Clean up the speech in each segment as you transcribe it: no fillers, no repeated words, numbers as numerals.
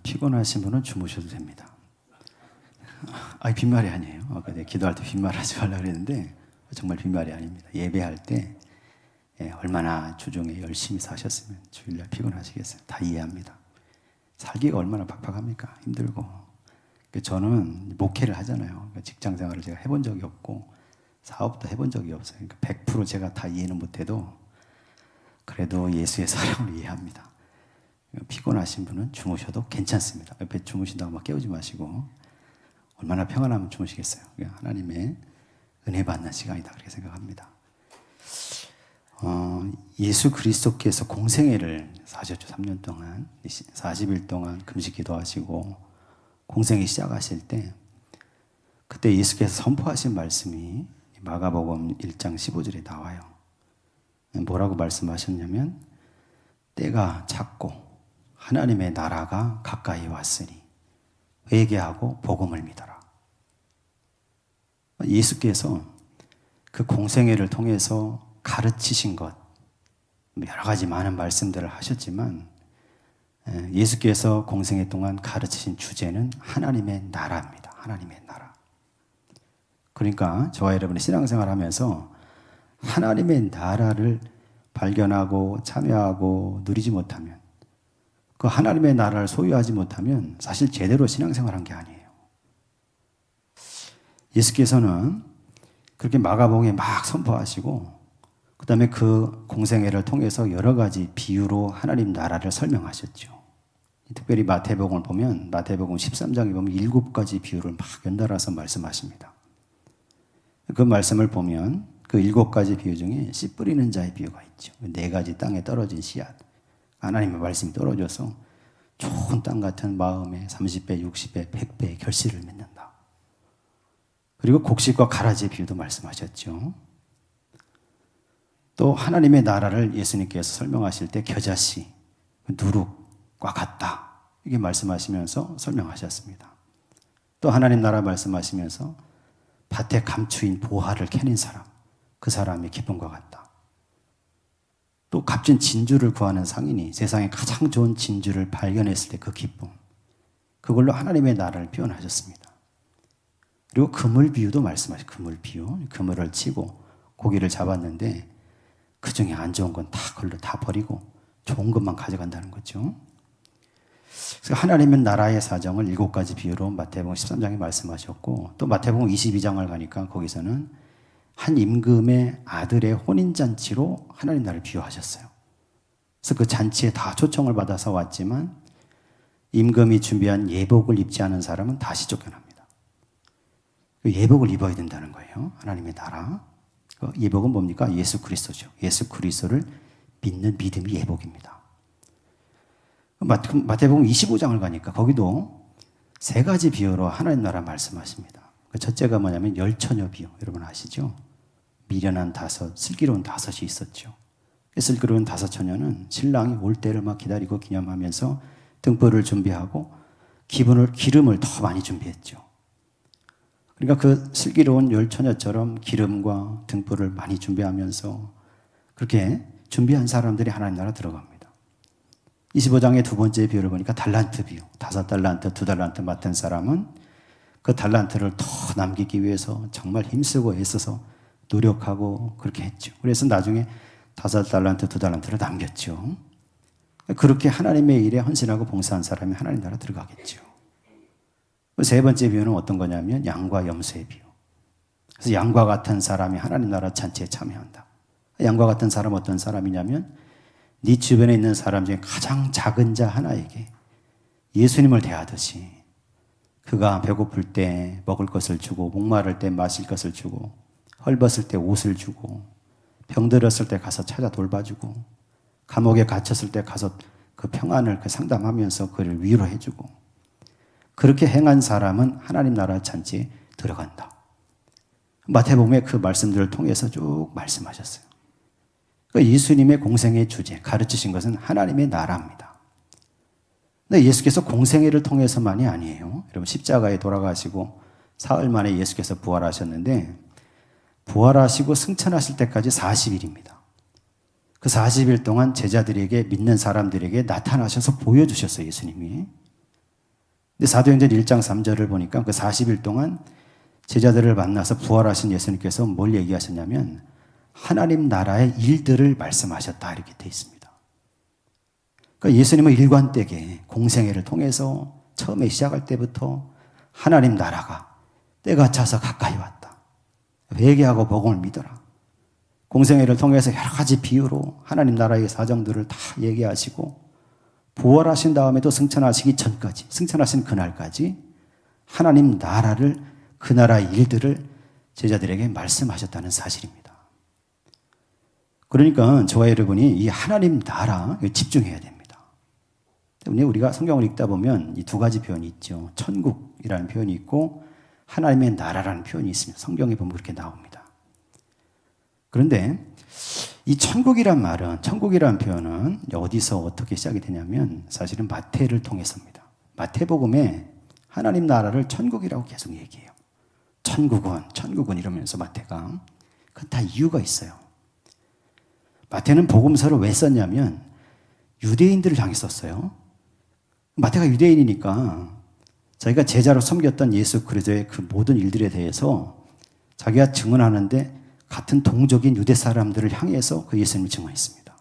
피곤하신 분은 주무셔도 됩니다. 빈말이 아니에요. 근데 기도할 때 빈말하지 말라 그랬는데 정말 빈말이 아닙니다. 예배할 때 얼마나 주중에 열심히 사셨으면 주일날 피곤하시겠어요. 다 이해합니다. 살기가 얼마나 팍팍합니까? 힘들고. 저는 목회를 하잖아요. 직장 생활을 제가 해본 적이 없고 사업도 해본 적이 없어요. 100% 제가 다 이해는 못해도 그래도 예수의 사랑을 이해합니다. 피곤하신 분은 주무셔도 괜찮습니다. 옆에 주무신다고 막 깨우지 마시고 얼마나 평안하면 주무시겠어요. 하나님의 은혜 받는 시간이다 그렇게 생각합니다. 예수 그리스도께서 공생애를 사셨죠. 3년 동안 40일 동안 금식 기도하시고 공생애 시작하실 때 그때 예수께서 선포하신 말씀이 마가복음 1장 15절에 나와요. 뭐라고 말씀하셨냐면 때가 찼고 하나님의 나라가 가까이 왔으니 회개하고 복음을 믿어라. 예수께서 그 공생애를 통해서 가르치신 것 여러 가지 많은 말씀들을 하셨지만 예수께서 공생애 동안 가르치신 주제는 하나님의 나라입니다. 하나님의 나라. 그러니까 저와 여러분이 신앙생활 하면서 하나님의 나라를 발견하고 참여하고 누리지 못하면 그 하나님의 나라를 소유하지 못하면 사실 제대로 신앙생활한 게 아니에요. 예수께서는 그렇게 마가복음에 막 선포하시고 그 다음에 그 공생애를 통해서 여러 가지 비유로 하나님 나라를 설명하셨죠. 특별히 마태복음을 보면 마태복음 13장에 보면 7가지 비유를 막 연달아서 말씀하십니다. 그 말씀을 보면 그 7가지 비유 중에 씨 뿌리는 자의 비유가 있죠. 4가지 땅에 떨어진 씨앗. 하나님의 말씀이 떨어져서 좋은 땅 같은 마음에 30배, 60배, 100배의 결실을 맺는다. 그리고 곡식과 가라지의 비유도 말씀하셨죠. 또 하나님의 나라를 예수님께서 설명하실 때 겨자씨, 누룩과 같다. 이게 말씀하시면서 설명하셨습니다. 또 하나님 나라 말씀하시면서 밭에 감추인 보화를 캐낸 사람, 그 사람이 기쁨과 같다. 또 값진 진주를 구하는 상인이 세상에 가장 좋은 진주를 발견했을 때 그 기쁨, 그걸로 하나님의 나라를 표현하셨습니다. 그리고 그물 비유도 말씀하셨어요. 그물 비유. 그물을 치고 고기를 잡았는데 그 중에 안 좋은 건 다 걸로 다 버리고 좋은 것만 가져간다는 거죠. 그래서 하나님의 나라의 사정을 7가지 비유로 마태복음 13장에 말씀하셨고 또 마태복음 22장을 가니까 거기서는 한 임금의 아들의 혼인잔치로 하나님 나라를 비유하셨어요. 그래서 그 잔치에 다 초청을 받아서 왔지만 임금이 준비한 예복을 입지 않은 사람은 다시 쫓겨납니다. 그 예복을 입어야 된다는 거예요. 하나님의 나라. 그 예복은 뭡니까? 예수 그리스도죠. 예수 그리스도를 믿는 믿음이 예복입니다. 마태복음 25장을 가니까 거기도 3가지 비유로 하나님 나라 말씀하십니다. 그 첫째가 뭐냐면 열처녀 비유. 여러분 아시죠? 미련한 5, 슬기로운 5이 있었죠. 슬기로운 5처녀는 신랑이 올 때를 막 기다리고 기념하면서 등불을 준비하고 기름을 더 많이 준비했죠. 그러니까 그 슬기로운 10처녀처럼 기름과 등불을 많이 준비하면서 그렇게 준비한 사람들이 하나님 나라 들어갑니다. 25장의 2번째 비유를 보니까 달란트 비유. 5달란트, 2달란트 맡은 사람은 그 달란트를 더 남기기 위해서 정말 힘쓰고 애써서 노력하고 그렇게 했죠. 그래서 나중에 5달란트, 2달란트를 남겼죠. 그렇게 하나님의 일에 헌신하고 봉사한 사람이 하나님 나라 들어가겠죠. 3번째 비유는 어떤 거냐면 양과 염소의 비유. 그래서 양과 같은 사람이 하나님 나라 잔치에 참여한다. 양과 같은 사람은 어떤 사람이냐면 네 주변에 있는 사람 중에 가장 작은 자 하나에게 예수님을 대하듯이 그가 배고플 때 먹을 것을 주고 목마를 때 마실 것을 주고 헐벗을 때 옷을 주고 병들었을 때 가서 찾아 돌봐주고 감옥에 갇혔을 때 가서 그 평안을 상담하면서 그를 위로해주고 그렇게 행한 사람은 하나님 나라 잔치에 들어간다. 마태복음의 그 말씀들을 통해서 쭉 말씀하셨어요. 그러니까 예수님의 공생의 주제, 가르치신 것은 하나님의 나라입니다. 근데 예수께서 공생애를 통해서만이 아니에요. 여러분 십자가에 돌아가시고 사흘 만에 예수께서 부활하셨는데 부활하시고 승천하실 때까지 40일입니다. 그 40일 동안 제자들에게 믿는 사람들에게 나타나셔서 보여주셨어요. 예수님이. 근데 사도행전 1장 3절을 보니까 그 40일 동안 제자들을 만나서 부활하신 예수님께서 뭘 얘기하셨냐면 하나님 나라의 일들을 말씀하셨다 이렇게 돼 있습니다. 그러니까 예수님은 일관되게 공생애를 통해서 처음에 시작할 때부터 하나님 나라가 때가 차서 가까이 왔다. 회개하고 복음을 믿어라. 공생애를 통해서 여러 가지 비유로 하나님 나라의 사정들을 다 얘기하시고 부활하신 다음에도 승천하시기 전까지, 승천하신 그날까지 하나님 나라를, 그 나라의 일들을 제자들에게 말씀하셨다는 사실입니다. 그러니까 저와 여러분이 이 하나님 나라에 집중해야 됩니다. 때문에 우리가 성경을 읽다 보면 이 두 가지 표현이 있죠. 천국이라는 표현이 있고 하나님의 나라라는 표현이 있습니다. 성경에 보면 그렇게 나옵니다. 그런데 이 천국이란 말은, 천국이란 표현은 어디서 어떻게 시작이 되냐면 사실은 마태를 통해서입니다. 마태복음에 하나님 나라를 천국이라고 계속 얘기해요. 천국은 이러면서 마태가. 그건 다 이유가 있어요. 마태는 복음서를 왜 썼냐면 유대인들을 향해 썼어요. 마태가 유대인이니까 자기가 제자로 섬겼던 예수 그리스도의 그 모든 일들에 대해서 자기가 증언하는데 같은 동족인 유대 사람들을 향해서 그 예수님을 증언했습니다.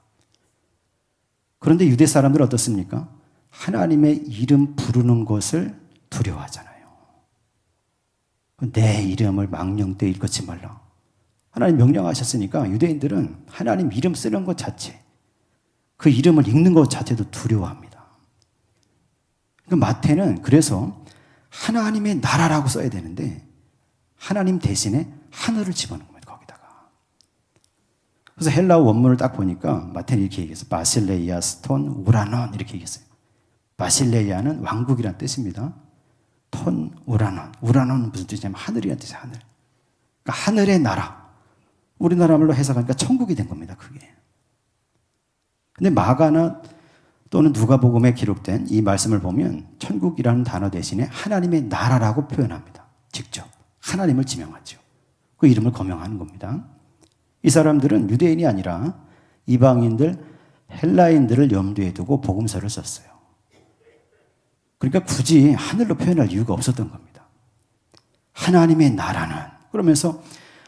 그런데 유대 사람들은 어떻습니까? 하나님의 이름 부르는 것을 두려워하잖아요. 내 이름을 망령되이 읽지 말라. 하나님 명령하셨으니까 유대인들은 하나님 이름 쓰는 것 자체, 그 이름을 읽는 것 자체도 두려워합니다. 그러니까 마태는 그래서 하나님의 나라라고 써야 되는데 하나님 대신에 하늘을 집어넣은 겁니다. 거기다가. 그래서 헬라어 원문을 딱 보니까 마태는 이렇게 얘기했어요. 바실레이아 스톤 우라논 이렇게 얘기했어요. 바실레이아는 왕국이란 뜻입니다. 톤 우라논. 우라논은 무슨 뜻이냐면 하늘이란 뜻이에요. 하늘. 그러니까 하늘의 나라. 우리나라 말로 해석하니까 천국이 된 겁니다. 그게. 근데 마가나 또는 누가복음에 기록된 이 말씀을 보면 천국이라는 단어 대신에 하나님의 나라라고 표현합니다. 직접 하나님을 지명하죠. 그 이름을 거명하는 겁니다. 이 사람들은 유대인이 아니라 이방인들, 헬라인들을 염두에 두고 복음서를 썼어요. 그러니까 굳이 하늘로 표현할 이유가 없었던 겁니다. 하나님의 나라는, 그러면서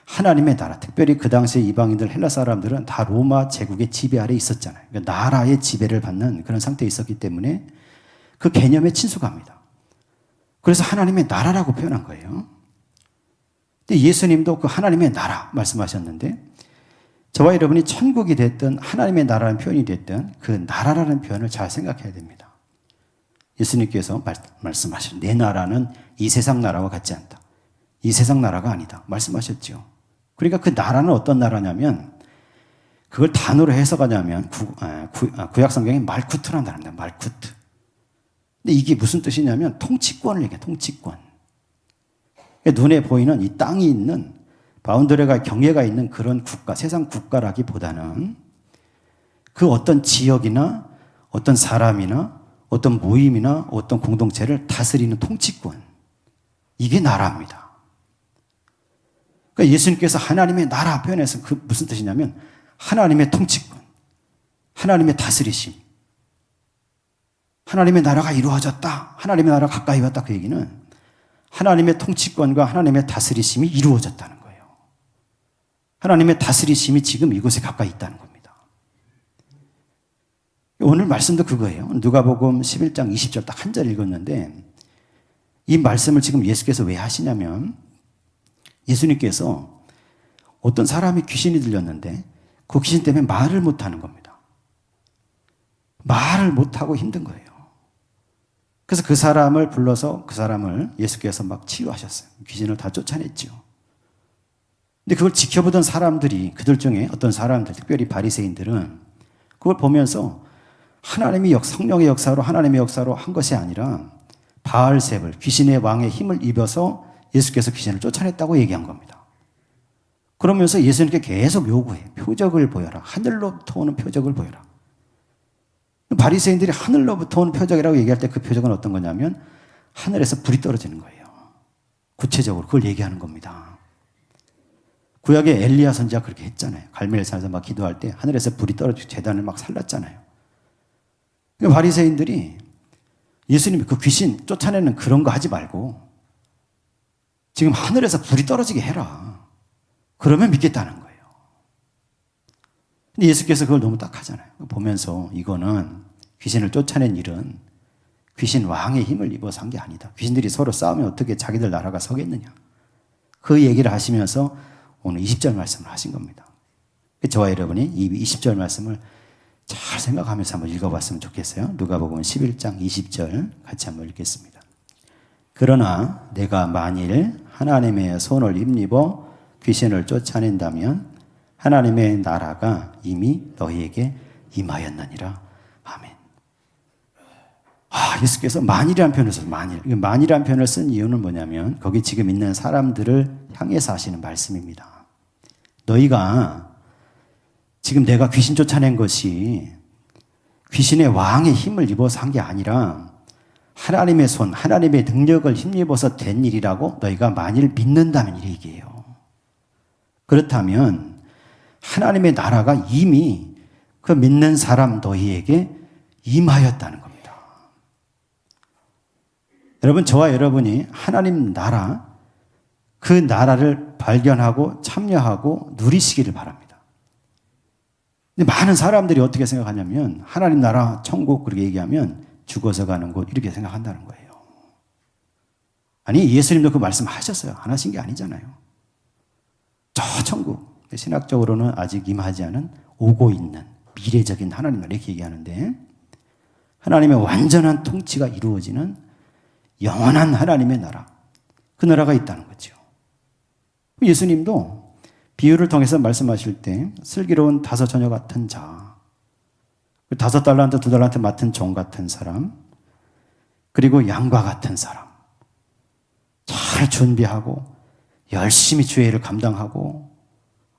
하나님의 나라, 특별히 그 당시에 이방인들, 헬라 사람들은 다 로마 제국의 지배 아래 있었잖아요. 그러니까 나라의 지배를 받는 그런 상태에 있었기 때문에 그 개념에 친숙합니다. 그래서 하나님의 나라라고 표현한 거예요. 근데 예수님도 그 하나님의 나라 말씀하셨는데 저와 여러분이 천국이 됐든 하나님의 나라라는 표현이 됐든 그 나라라는 표현을 잘 생각해야 됩니다. 예수님께서 말씀하신 내 나라는 이 세상 나라와 같지 않다. 이 세상 나라가 아니다. 말씀하셨죠. 그러니까 그 나라는 어떤 나라냐면 그걸 단어로 해석하냐면 구약 성경에 말쿠트라는 나라입니다. 말쿠트. 근데 이게 무슨 뜻이냐면 통치권을 얘기해요. 통치권. 눈에 보이는 이 땅이 있는 바운더리가 경계가 있는 그런 국가, 세상 국가라기보다는 그 어떤 지역이나 어떤 사람이나 어떤 모임이나 어떤 공동체를 다스리는 통치권. 이게 나라입니다. 그러니까 예수님께서 하나님의 나라 표현해서 그 무슨 뜻이냐면 하나님의 통치권, 하나님의 다스리심, 하나님의 나라가 이루어졌다, 하나님의 나라가 가까이 왔다 그 얘기는 하나님의 통치권과 하나님의 다스리심이 이루어졌다는 거예요. 하나님의 다스리심이 지금 이곳에 가까이 있다는 겁니다. 오늘 말씀도 그거예요. 누가복음 11장 20절 딱 한 절 읽었는데 이 말씀을 지금 예수께서 왜 하시냐면 예수님께서 어떤 사람이 귀신이 들렸는데 그 귀신 때문에 말을 못하는 겁니다. 말을 못하고 힘든 거예요. 그래서 그 사람을 불러서 그 사람을 예수께서 막 치유하셨어요. 귀신을 다 쫓아냈죠. 근데 그걸 지켜보던 사람들이 그들 중에 어떤 사람들, 특별히 바리새인들은 그걸 보면서 하나님이 성령의 역사로 하나님의 역사로 한 것이 아니라 바알세불, 귀신의 왕의 힘을 입어서 예수께서 귀신을 쫓아냈다고 얘기한 겁니다. 그러면서 예수님께 계속 요구해. 표적을 보여라. 하늘로부터 오는 표적을 보여라. 바리새인들이 하늘로부터 오는 표적이라고 얘기할 때 그 표적은 어떤 거냐면 하늘에서 불이 떨어지는 거예요. 구체적으로 그걸 얘기하는 겁니다. 구약의 엘리야 선지자가 그렇게 했잖아요. 갈멜산에서 막 기도할 때 하늘에서 불이 떨어지고 제단을 막 살랐잖아요. 바리새인들이 예수님이 그 귀신 쫓아내는 그런 거 하지 말고 지금 하늘에서 불이 떨어지게 해라. 그러면 믿겠다는 거예요. 근데 예수께서 그걸 너무 딱 하잖아요. 보면서 이거는 귀신을 쫓아낸 일은 귀신 왕의 힘을 입어서 한 게 아니다. 귀신들이 서로 싸우면 어떻게 자기들 나라가 서겠느냐. 그 얘기를 하시면서 오늘 20절 말씀을 하신 겁니다. 저와 여러분이 이 20절 말씀을 잘 생각하면서 한번 읽어봤으면 좋겠어요. 누가복음 11장 20절 같이 한번 읽겠습니다. 그러나 내가 만일 하나님의 손을 힘입어 귀신을 쫓아낸다면 하나님의 나라가 이미 너희에게 임하였느니라. 아멘. 예수께서 만일이라는 표현을 써서 만일이라는 표현을 쓴 이유는 뭐냐면 거기 지금 있는 사람들을 향해서 하시는 말씀입니다. 너희가 지금 내가 귀신 쫓아낸 것이 귀신의 왕의 힘을 입어서 한 게 아니라 하나님의 손, 하나님의 능력을 힘입어서 된 일이라고 너희가 만일 믿는다면 이 얘기예요. 그렇다면 하나님의 나라가 이미 그 믿는 사람 너희에게 임하였다는 겁니다. 여러분, 저와 여러분이 하나님 나라, 그 나라를 발견하고 참여하고 누리시기를 바랍니다. 근데 많은 사람들이 어떻게 생각하냐면 하나님 나라, 천국 그렇게 얘기하면 죽어서 가는 곳 이렇게 생각한다는 거예요. 아니, 예수님도 그 말씀 하셨어요. 안 하신 게 아니잖아요. 저 천국, 신학적으로는 아직 임하지 않은 오고 있는 미래적인 하나님 나라 이렇게 얘기하는데 하나님의 완전한 통치가 이루어지는 영원한 하나님의 나라, 그 나라가 있다는 거죠. 예수님도 비유를 통해서 말씀하실 때 슬기로운 5 처녀 같은 자, 5 달란트 2 달란트 맡은 종 같은 사람, 그리고 양과 같은 사람, 잘 준비하고 열심히 주의 일을 감당하고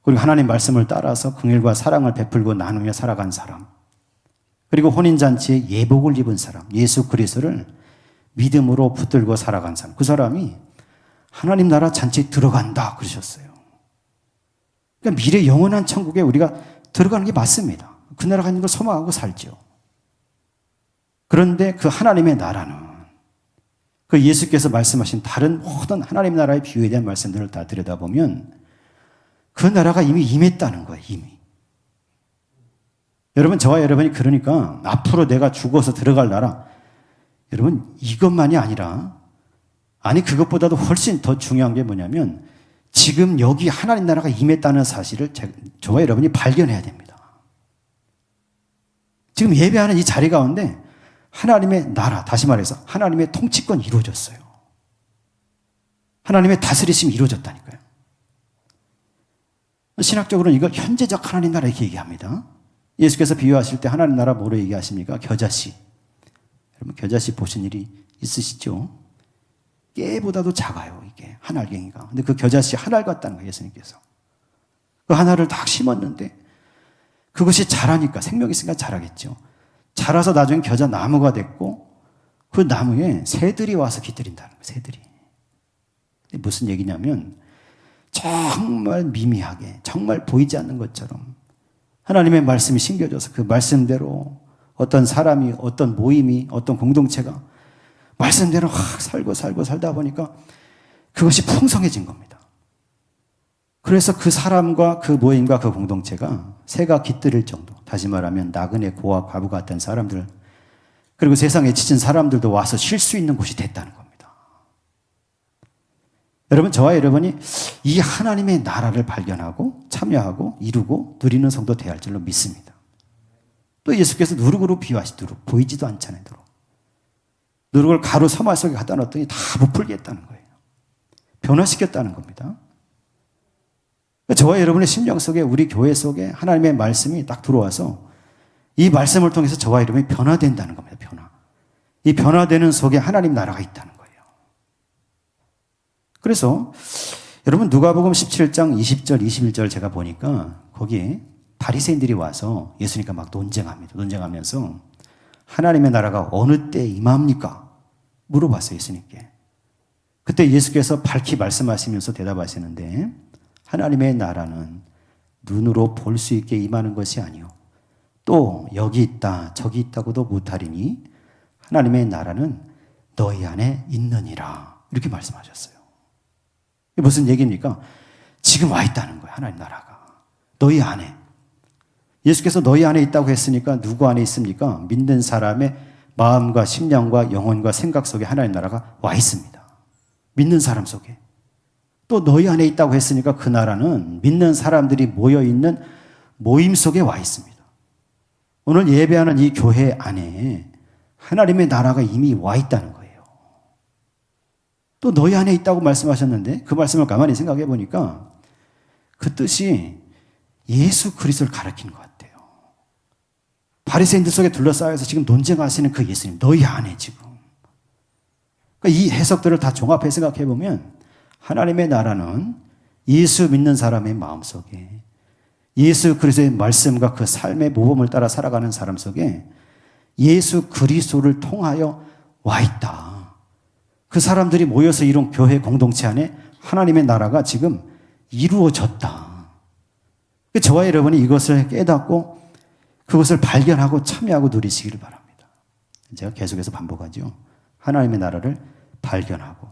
그리고 하나님 말씀을 따라서 긍휼과 사랑을 베풀고 나누며 살아간 사람, 그리고 혼인잔치에 예복을 입은 사람, 예수 그리스도를 믿음으로 붙들고 살아간 사람, 그 사람이 하나님 나라 잔치에 들어간다 그러셨어요. 그러니까 미래 영원한 천국에 우리가 들어가는 게 맞습니다. 그 나라가 있는 걸 소망하고 살죠. 그런데 그 하나님의 나라는 그 예수께서 말씀하신 다른 모든 하나님 나라의 비유에 대한 말씀들을 다 들여다보면 그 나라가 이미 임했다는 거예요. 이미. 여러분, 저와 여러분이 그러니까 앞으로 내가 죽어서 들어갈 나라, 여러분 이것만이 아니라, 아니 그것보다도 훨씬 더 중요한 게 뭐냐면 지금 여기 하나님 나라가 임했다는 사실을 저와 여러분이 발견해야 됩니다. 지금 예배하는 이 자리 가운데 하나님의 나라, 다시 말해서 하나님의 통치권이 이루어졌어요. 하나님의 다스리심이 이루어졌다니까요. 신학적으로는 이걸 현재적 하나님 나라 이렇게 얘기합니다. 예수께서 비유하실 때 하나님 나라 뭐로 얘기하십니까? 겨자씨. 여러분 겨자씨 보신 일이 있으시죠? 깨보다도 작아요, 이게 한 알갱이가. 근데 그 겨자씨 한 알 같다는 거예요, 예수님께서. 그 하나를 딱 심었는데 그것이 자라니까, 생명이 있으니까 자라겠죠. 자라서 나중에 겨자 나무가 됐고 그 나무에 새들이 와서 깃들인다는 거예요, 새들이. 무슨 얘기냐면 정말 미미하게, 정말 보이지 않는 것처럼 하나님의 말씀이 심겨져서 그 말씀대로 어떤 사람이, 어떤 모임이, 어떤 공동체가 말씀대로 살고 살다 보니까 그것이 풍성해진 겁니다. 그래서 그 사람과 그 모임과 그 공동체가 새가 깃들일 정도, 다시 말하면 나그네 고아 과부 같은 사람들, 그리고 세상에 지친 사람들도 와서 쉴 수 있는 곳이 됐다는 겁니다. 여러분, 저와 여러분이 이 하나님의 나라를 발견하고 참여하고 이루고 누리는 성도 되어야 할 줄로 믿습니다. 또 예수께서 누룩으로 비유하시도록, 보이지도 않잖아요. 누룩을 가루 서말 속에 갖다 놨더니 다 부풀게 했다는 거예요. 변화시켰다는 겁니다. 저와 여러분의 심령 속에, 우리 교회 속에 하나님의 말씀이 딱 들어와서 이 말씀을 통해서 저와 여러분이 변화된다는 겁니다. 변화. 이 변화되는 속에 하나님 나라가 있다는 거예요. 그래서 여러분 누가복음 17장 20절 21절 제가 보니까 거기에 바리새인들이 와서 예수님과 막 논쟁합니다. 논쟁하면서 하나님의 나라가 어느 때 임합니까? 물어봤어요, 예수님께. 그때 예수께서 밝히 말씀하시면서 대답하시는데 하나님의 나라는 눈으로 볼 수 있게 임하는 것이 아니요 또 여기 있다 저기 있다고도 못하리니 하나님의 나라는 너희 안에 있느니라. 이렇게 말씀하셨어요. 이게 무슨 얘기입니까? 지금 와 있다는 거예요. 하나님 나라가. 너희 안에. 예수께서 너희 안에 있다고 했으니까 누구 안에 있습니까? 믿는 사람의 마음과 심령과 영혼과 생각 속에 하나님 나라가 와 있습니다. 믿는 사람 속에. 또 너희 안에 있다고 했으니까 그 나라는 믿는 사람들이 모여있는 모임 속에 와 있습니다. 오늘 예배하는 이 교회 안에 하나님의 나라가 이미 와 있다는 거예요. 또 너희 안에 있다고 말씀하셨는데 그 말씀을 가만히 생각해 보니까 그 뜻이 예수 그리스도를 가리키는 것 같아요. 바리새인들 속에 둘러싸여서 지금 논쟁하시는 그 예수님, 너희 안에 지금. 그러니까 이 해석들을 다 종합해 생각해 보면 하나님의 나라는 예수 믿는 사람의 마음속에 예수 그리스도의 말씀과 그 삶의 모범을 따라 살아가는 사람 속에 예수 그리스도를 통하여 와 있다. 그 사람들이 모여서 이룬 교회 공동체 안에 하나님의 나라가 지금 이루어졌다. 저와 여러분이 이것을 깨닫고 그것을 발견하고 참여하고 누리시기를 바랍니다. 제가 계속해서 반복하죠. 하나님의 나라를 발견하고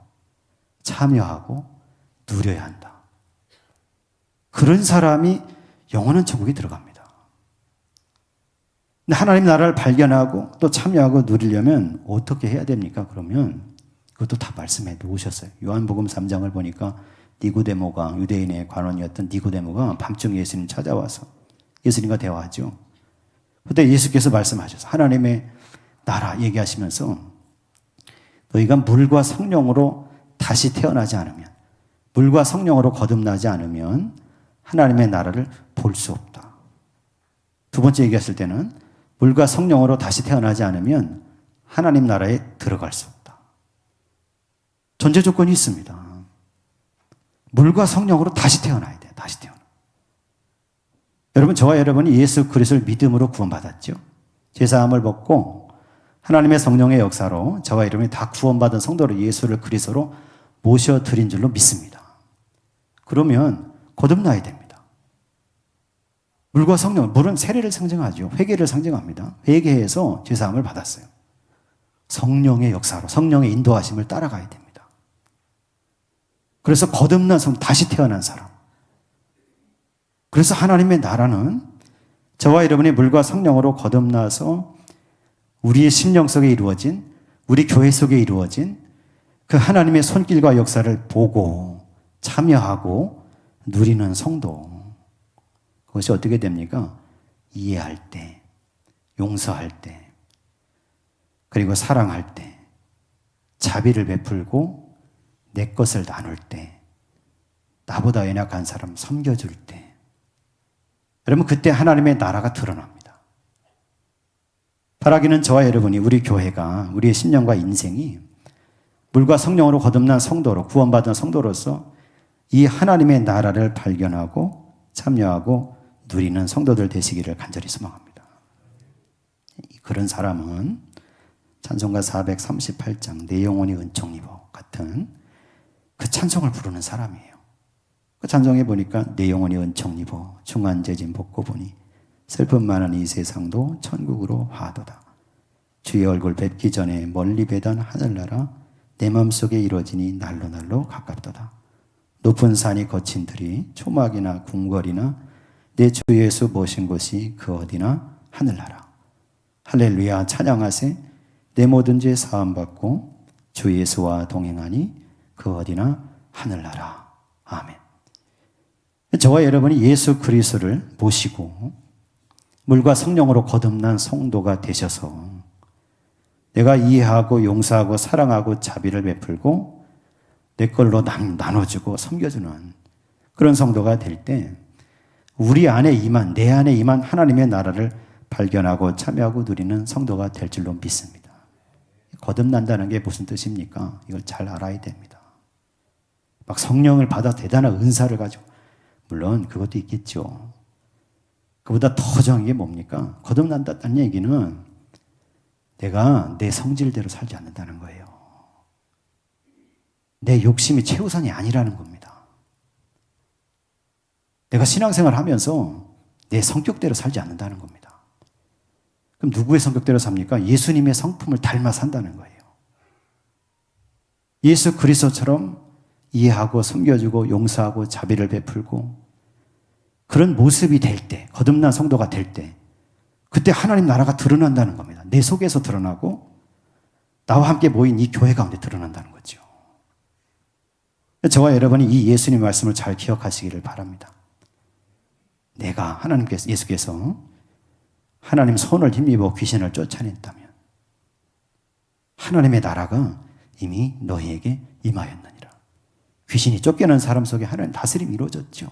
참여하고 누려야 한다. 그런 사람이 영원한 천국에 들어갑니다. 근데 하나님 나라를 발견하고 또 참여하고 누리려면 어떻게 해야 됩니까? 그러면 그것도 다 말씀해 놓으셨어요. 요한복음 3장을 보니까 니고데모가 유대인의 관원이었던 니고데모가 밤중 예수님 찾아와서 예수님과 대화하죠. 그때 예수께서 말씀하셔서 하나님의 나라 얘기하시면서 너희가 물과 성령으로 다시 태어나지 않으면 물과 성령으로 거듭나지 않으면 하나님의 나라를 볼 수 없다. 두 번째 얘기하실 때는 물과 성령으로 다시 태어나지 않으면 하나님 나라에 들어갈 수 없다. 전제 조건이 있습니다. 물과 성령으로 다시 태어나야 돼요. 다시 태어나. 여러분, 저와 여러분이 예수 그리스도를 믿음으로 구원받았죠. 제사함을 받고 하나님의 성령의 역사로 저와 여러분이 다 구원받은 성도로 예수를 그리스도로 모셔드린 줄로 믿습니다. 그러면 거듭나야 됩니다. 물과 성령, 물은 세례를 상징하죠. 회개를 상징합니다. 회개해서 제사함을 받았어요. 성령의 역사로 성령의 인도하심을 따라가야 됩니다. 그래서 거듭난 성, 다시 태어난 사람. 그래서 하나님의 나라는 저와 여러분이 물과 성령으로 거듭나서 우리의 심령 속에 이루어진, 우리 교회 속에 이루어진 그 하나님의 손길과 역사를 보고 참여하고 누리는 성도. 그것이 어떻게 됩니까? 이해할 때, 용서할 때, 그리고 사랑할 때, 자비를 베풀고 내 것을 나눌 때, 나보다 연약한 사람 섬겨줄 때, 여러분 그때 하나님의 나라가 드러납니다. 바라기는 저와 여러분이 우리 교회가 우리의 심령과 인생이 물과 성령으로 거듭난 성도로 구원받은 성도로서 이 하나님의 나라를 발견하고 참여하고 누리는 성도들 되시기를 간절히 소망합니다. 그런 사람은 찬송가 438장 내 영혼이 은총 입어 같은 그 찬송을 부르는 사람이에요. 그 찬송에 보니까 내 영혼이 은총 입어 중한 재진 벗고 보니 슬픔 많은 이 세상도 천국으로 화도다. 주의 얼굴 뵙기 전에 멀리 배던 하늘나라 내 맘속에 이루어지니 날로 날로 가깝도다. 높은 산이 거친 들이 초막이나 궁궐이나 내 주 예수 모신 곳이 그 어디나 하늘나라. 할렐루야 찬양하세 내 모든 죄 사함받고 주 예수와 동행하니 그 어디나 하늘나라. 아멘. 저와 여러분이 예수 그리스도를 모시고 물과 성령으로 거듭난 성도가 되셔서 내가 이해하고 용서하고 사랑하고 자비를 베풀고 내 걸로 나눠주고 섬겨주는 그런 성도가 될 때 우리 안에 임한, 내 안에 임한 하나님의 나라를 발견하고 참여하고 누리는 성도가 될 줄로 믿습니다. 거듭난다는 게 무슨 뜻입니까? 이걸 잘 알아야 됩니다. 막 성령을 받아 대단한 은사를 가지고, 물론 그것도 있겠죠. 그보다 더 중요한 게 뭡니까? 거듭난다는 얘기는 내가 내 성질대로 살지 않는다는 거예요. 내 욕심이 최우선이 아니라는 겁니다. 내가 신앙생활을 하면서 내 성격대로 살지 않는다는 겁니다. 그럼 누구의 성격대로 삽니까? 예수님의 성품을 닮아 산다는 거예요. 예수 그리스도처럼 이해하고 섬겨주고 용서하고 자비를 베풀고 그런 모습이 될 때, 거듭난 성도가 될 때, 그때 하나님 나라가 드러난다는 겁니다. 내 속에서 드러나고 나와 함께 모인 이 교회 가운데 드러난다는 거죠. 저와 여러분이 이 예수님 말씀을 잘 기억하시기를 바랍니다. 내가 예수께서 하나님 손을 힘입어 귀신을 쫓아냈다면 하나님의 나라가 이미 너희에게 임하였느니라. 귀신이 쫓겨난 사람 속에 하나님 다스림이 이루어졌죠.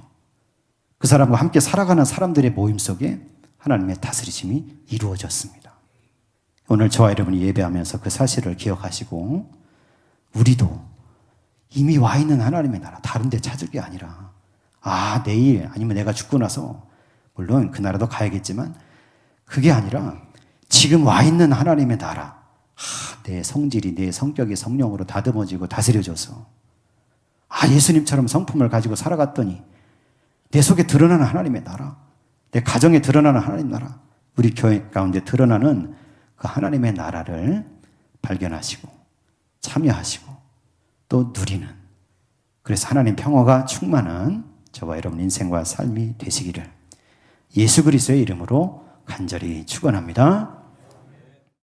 그 사람과 함께 살아가는 사람들의 모임 속에 하나님의 다스리심이 이루어졌습니다. 오늘 저와 여러분이 예배하면서 그 사실을 기억하시고 우리도 이미 와 있는 하나님의 나라 다른 데 찾을 게 아니라 내일 아니면 내가 죽고 나서 물론 그 나라도 가야겠지만 그게 아니라 지금 와 있는 하나님의 나라 내 성질이 내 성격이 성령으로 다듬어지고 다스려져서 예수님처럼 성품을 가지고 살아갔더니 내 속에 드러나는 하나님의 나라, 내 가정에 드러나는 하나님 나라, 우리 교회 가운데 드러나는 그 하나님의 나라를 발견하시고 참여하시고 또 누리는, 그래서 하나님 평화가 충만한 저와 여러분 인생과 삶이 되시기를 예수 그리스도의 이름으로 간절히 축원합니다.